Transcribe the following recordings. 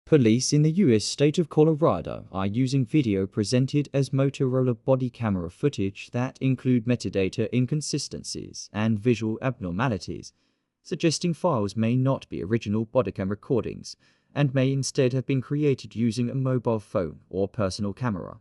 Police in the US state of Colorado are using video presented as Motorola body camera footage that include metadata inconsistencies and visual abnormalities, suggesting files may not be original bodycam recordings and may instead have been created using a mobile phone or personal camera,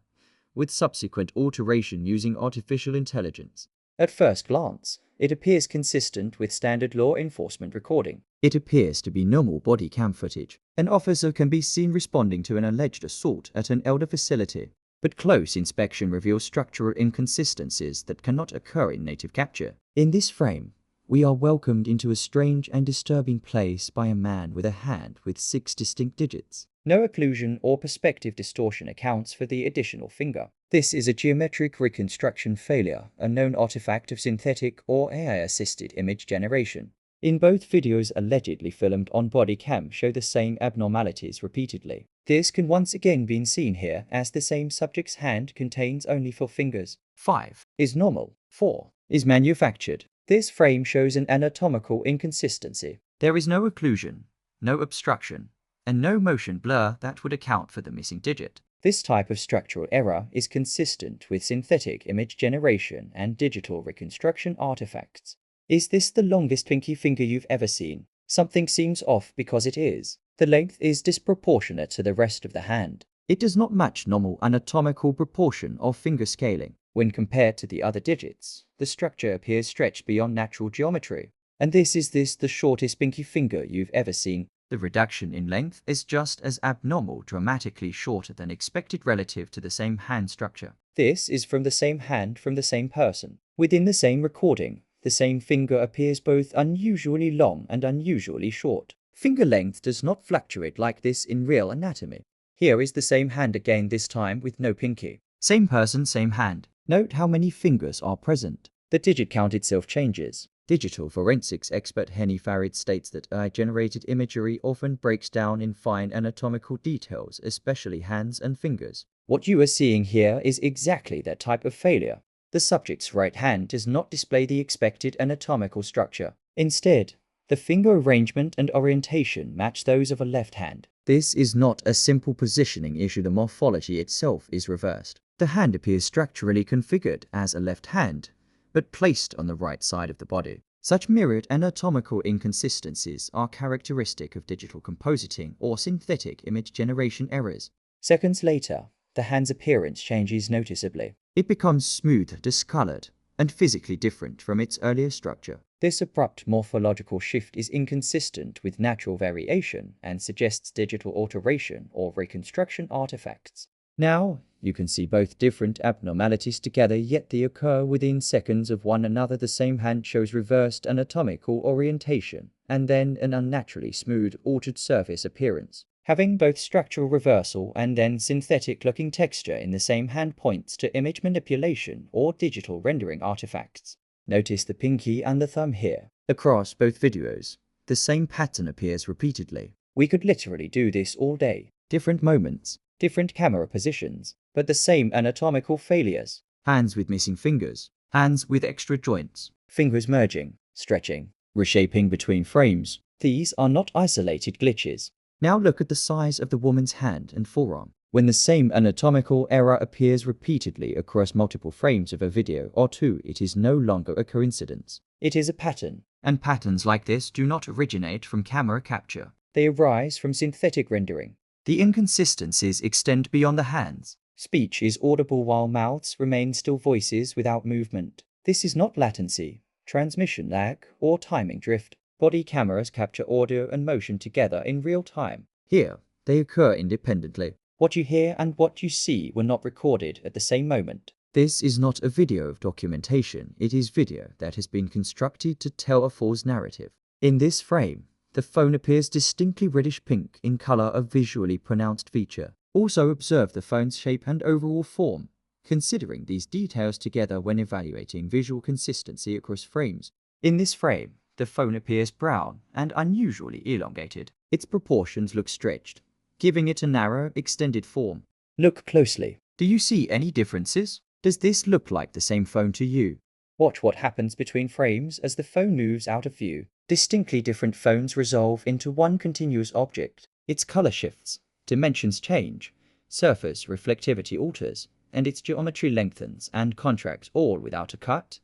with subsequent alteration using artificial intelligence. At first glance, it appears consistent with standard law enforcement recording. It appears to be normal body cam footage. An officer can be seen responding to an alleged assault at an elder facility, but close inspection reveals structural inconsistencies that cannot occur in native capture. In this frame, we are welcomed into a strange and disturbing place by a man with a hand with 6 distinct digits. No occlusion or perspective distortion accounts for the additional finger. This is a geometric reconstruction failure, a known artifact of synthetic or AI-assisted image generation. In both videos allegedly filmed on body cam show the same abnormalities repeatedly. This can once again be seen here as the same subject's hand contains only 4 fingers. 5 is normal. 4 is manufactured. This frame shows an anatomical inconsistency. There is no occlusion, no obstruction, and no motion blur that would account for the missing digit. This type of structural error is consistent with synthetic image generation and digital reconstruction artifacts. Is this the longest pinky finger you've ever seen? Something seems off because it is. The length is disproportionate to the rest of the hand. It does not match normal anatomical proportion or finger scaling. When compared to the other digits, the structure appears stretched beyond natural geometry. And is this the shortest pinky finger you've ever seen? The reduction in length is just as abnormal, dramatically shorter than expected relative to the same hand structure. This is from the same hand from the same person. Within the same recording, the same finger appears both unusually long and unusually short. Finger length does not fluctuate like this in real anatomy. Here is the same hand again, this time with no pinky. Same person, same hand. Note how many fingers are present. The digit count itself changes. Digital forensics expert Henny Farid states that AI-generated imagery often breaks down in fine anatomical details, especially hands and fingers. What you are seeing here is exactly that type of failure. The subject's right hand does not display the expected anatomical structure. Instead, the finger arrangement and orientation match those of a left hand. This is not a simple positioning issue. The morphology itself is reversed. The hand appears structurally configured as a left hand, but placed on the right side of the body. Such mirrored anatomical inconsistencies are characteristic of digital compositing or synthetic image generation errors. Seconds later, the hand's appearance changes noticeably. It becomes smooth, discolored, and physically different from its earlier structure. This abrupt morphological shift is inconsistent with natural variation and suggests digital alteration or reconstruction artifacts. Now, you can see both different abnormalities together, yet they occur within seconds of one another. The same hand shows reversed anatomical orientation, and then an unnaturally smooth, altered surface appearance. Having both structural reversal and then synthetic-looking texture in the same hand points to image manipulation or digital rendering artifacts. Notice the pinky and the thumb here. Across both videos, the same pattern appears repeatedly. We could literally do this all day. Different moments, different camera positions, but the same anatomical failures. Hands with missing fingers, hands with extra joints, fingers merging, stretching, reshaping between frames. These are not isolated glitches. Now look at the size of the woman's hand and forearm. When the same anatomical error appears repeatedly across multiple frames of a video or two, it is no longer a coincidence. It is a pattern. And patterns like this do not originate from camera capture. They arise from synthetic rendering. The inconsistencies extend beyond the hands. Speech is audible while mouths remain still, voices without movement. This is not latency, transmission lag, or timing drift. Body cameras capture audio and motion together in real time. Here, they occur independently. What you hear and what you see were not recorded at the same moment. This is not a video of documentation. It is video that has been constructed to tell a false narrative. In this frame, the phone appears distinctly reddish pink in color, a visually pronounced feature. Also observe the phone's shape and overall form, considering these details together when evaluating visual consistency across frames. In this frame, the phone appears brown and unusually elongated. Its proportions look stretched, giving it a narrow, extended form. Look closely. Do you see any differences? Does this look like the same phone to you? Watch what happens between frames as the phone moves out of view. Distinctly different phones resolve into one continuous object. Its color shifts, Dimensions change, surface reflectivity alters, and its geometry lengthens and contracts, all without a cut.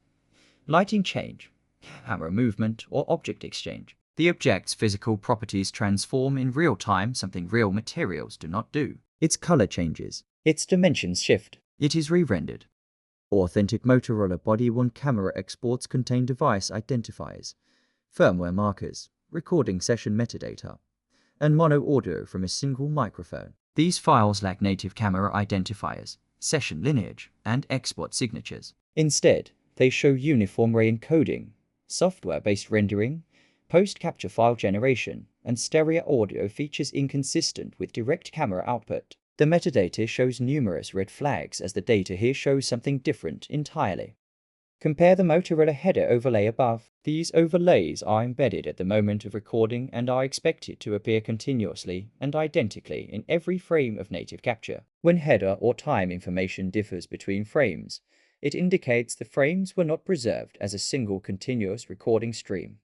Lighting change, camera movement, or object exchange. The object's physical properties transform in real time, something real materials do not do. Its color changes. Its dimensions shift. It is re-rendered. Authentic Motorola body-worn camera exports contain device identifiers, firmware markers, recording session metadata, and mono audio from a single microphone. These files lack native camera identifiers, session lineage, and export signatures. Instead, they show uniform ray encoding, software-based rendering, post-capture file generation, and stereo audio features inconsistent with direct camera output. The metadata shows numerous red flags as the data here shows something different entirely. Compare the Motorola header overlay above. These overlays are embedded at the moment of recording and are expected to appear continuously and identically in every frame of native capture. When header or time information differs between frames, it indicates the frames were not preserved as a single continuous recording stream.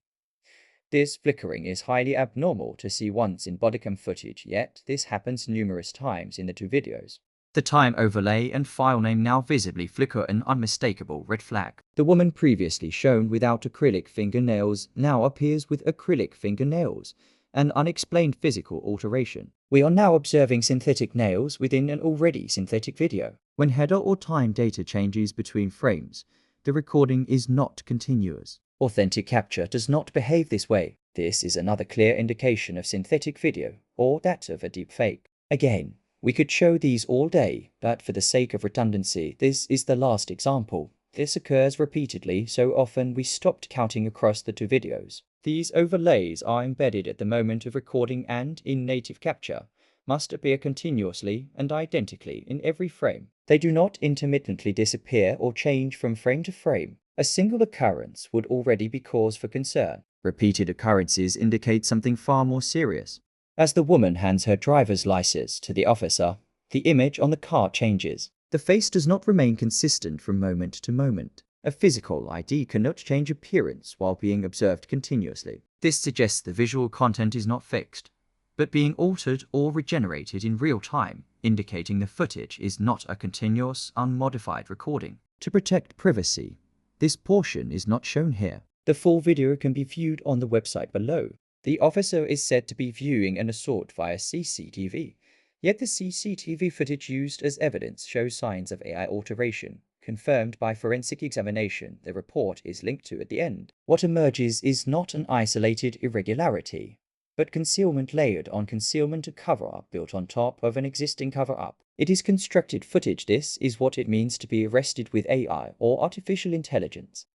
This flickering is highly abnormal to see once in bodycam footage, yet this happens numerous times in the two videos. The time overlay and file name now visibly flicker, an unmistakable red flag. The woman previously shown without acrylic fingernails now appears with acrylic fingernails, an unexplained physical alteration. We are now observing synthetic nails within an already synthetic video. When header or time data changes between frames, the recording is not continuous. Authentic capture does not behave this way. This is another clear indication of synthetic video, or that of a deepfake. Again, we could show these all day, but for the sake of redundancy, this is the last example. This occurs repeatedly, so often we stopped counting across the two videos. These overlays are embedded at the moment of recording and, in native capture, must appear continuously and identically in every frame. They do not intermittently disappear or change from frame to frame. A single occurrence would already be cause for concern. Repeated occurrences indicate something far more serious. As the woman hands her driver's license to the officer, the image on the car changes. The face does not remain consistent from moment to moment. A physical ID cannot change appearance while being observed continuously. This suggests the visual content is not fixed, but being altered or regenerated in real time, indicating the footage is not a continuous, unmodified recording. To protect privacy, this portion is not shown here. The full video can be viewed on the website below. The officer is said to be viewing an assault via CCTV, yet the CCTV footage used as evidence shows signs of AI alteration, confirmed by forensic examination the report is linked to at the end. What emerges is not an isolated irregularity, but concealment layered on concealment, a cover-up built on top of an existing cover-up. It is constructed footage. This is what it means to be arrested with AI or artificial intelligence.